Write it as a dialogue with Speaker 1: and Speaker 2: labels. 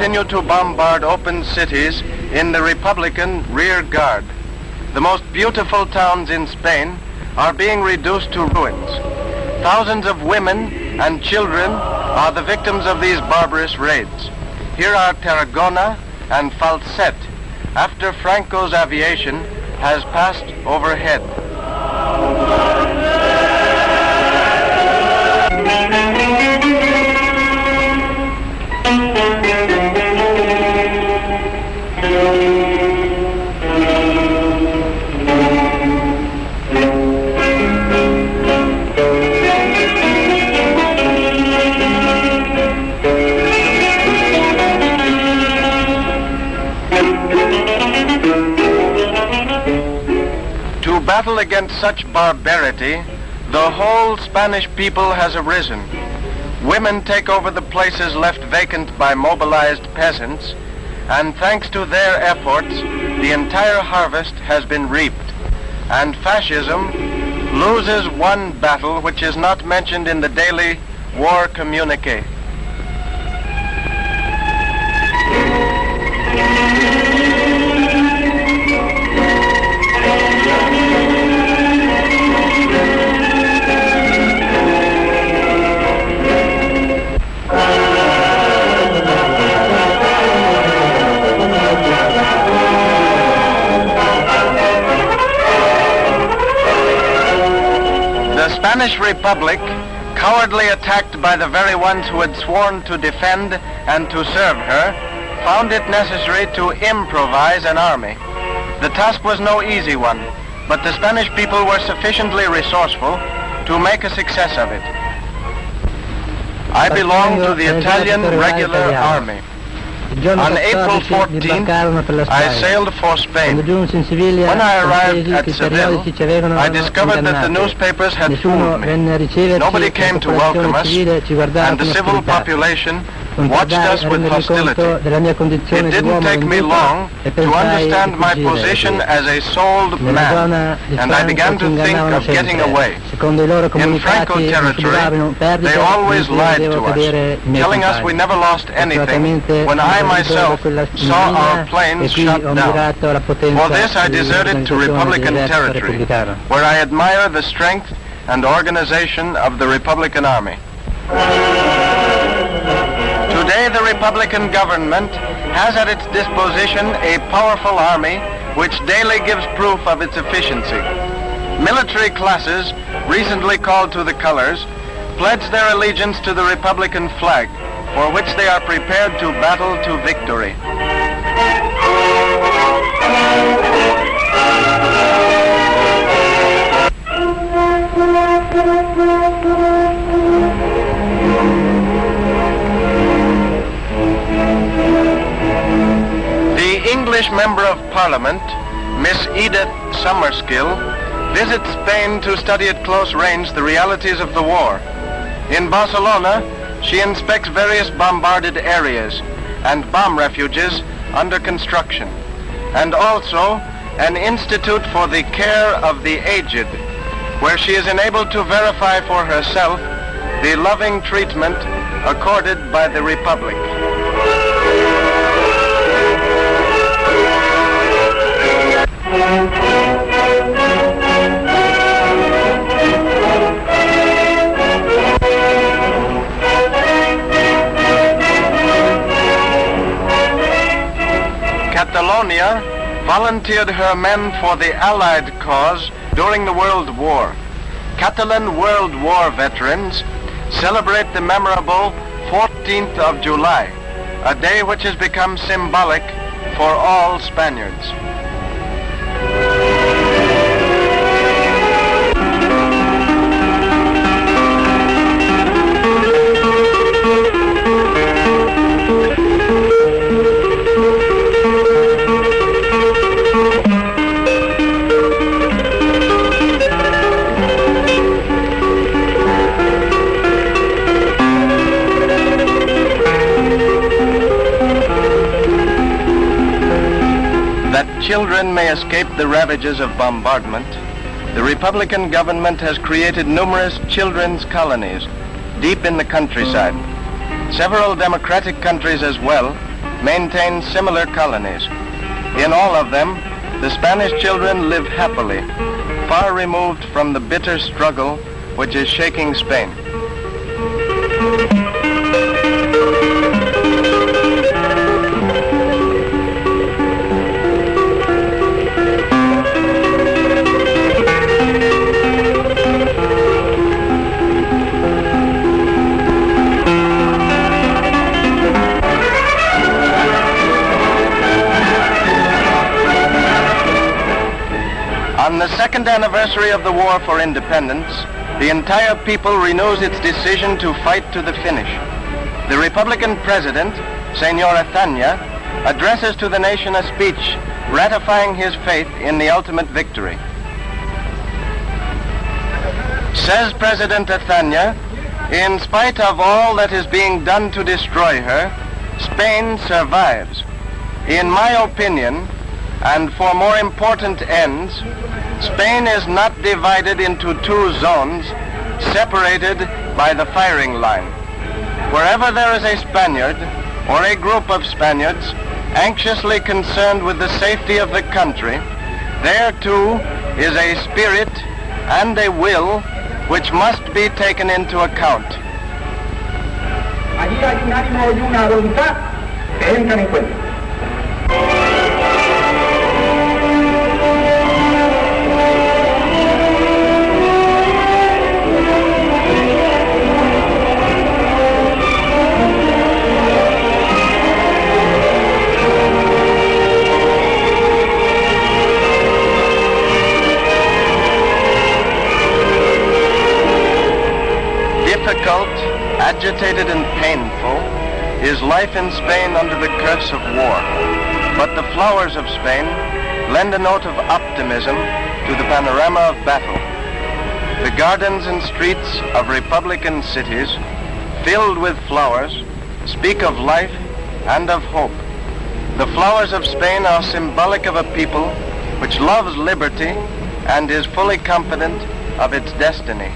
Speaker 1: continue to bombard open cities in the Republican rear guard. The most beautiful towns in Spain are being reduced to ruins. Thousands of women and children are the victims of these barbarous raids. Here are Tarragona and Falset, after Franco's aviation has passed overhead. To battle against such barbarity, the whole Spanish people has arisen. Women take over the places left vacant by mobilized peasants, and thanks to their efforts, the entire harvest has been reaped. And fascism loses one battle which is not mentioned in the daily war communique. The Spanish Republic, cowardly attacked by the very ones who had sworn to defend and to serve her, found it necessary to improvise an army. The task was no easy one, but the Spanish people were sufficiently resourceful to make a success of it. I belong to the Italian Regular Army. On April 14th, I sailed for Spain. When I arrived at Seville, I discovered that the newspapers had fooled me. Nobody came to welcome us, and the civil population watched us with hostility. It didn't take me long to understand my position as a sold man, and I began to think of getting away. In Franco territory, they always lied to us, telling us we never lost anything, when I myself saw our planes shut down. For this I deserted to Republican territory, where I admire the strength and organization of the Republican Army. Today the Republican government has at its disposition a powerful army which daily gives proof of its efficiency. Military classes, recently called to the colors, pledge their allegiance to the Republican flag, for which they are prepared to battle to victory. The English Member of Parliament, Miss Edith Summerskill, visits Spain to study at close range the realities of the war. In Barcelona, she inspects various bombarded areas and bomb refuges under construction, and also an institute for the care of the aged, where she is enabled to verify for herself the loving treatment accorded by the Republic. Catalonia volunteered her men for the Allied cause during the World War. Catalan World War veterans celebrate the memorable 14th of July, a day which has become symbolic for all Spaniards. That children may escape the ravages of bombardment, the Republican government has created numerous children's colonies deep in the countryside. Several democratic countries as well maintain similar colonies. In all of them, the Spanish children live happily, far removed from the bitter struggle which is shaking Spain. On the second anniversary of the War for Independence, the entire people renews its decision to fight to the finish. The Republican President, Senor Azaña, addresses to the nation a speech ratifying his faith in the ultimate victory. Says President Azaña, in spite of all that is being done to destroy her, Spain survives. In my opinion, and for more important ends, Spain is not divided into two zones separated by the firing line. Wherever there is a Spaniard or a group of Spaniards anxiously concerned with the safety of the country, there too is a spirit and a will which must be taken into account.
Speaker 2: Allí hay un ánimo y una voluntad que entran en cuenta.
Speaker 1: Difficult, agitated and painful is life in Spain under the curse of war. But the flowers of Spain lend a note of optimism to the panorama of battle. The gardens and streets of Republican cities, filled with flowers, speak of life and of hope. The flowers of Spain are symbolic of a people which loves liberty and is fully confident of its destiny.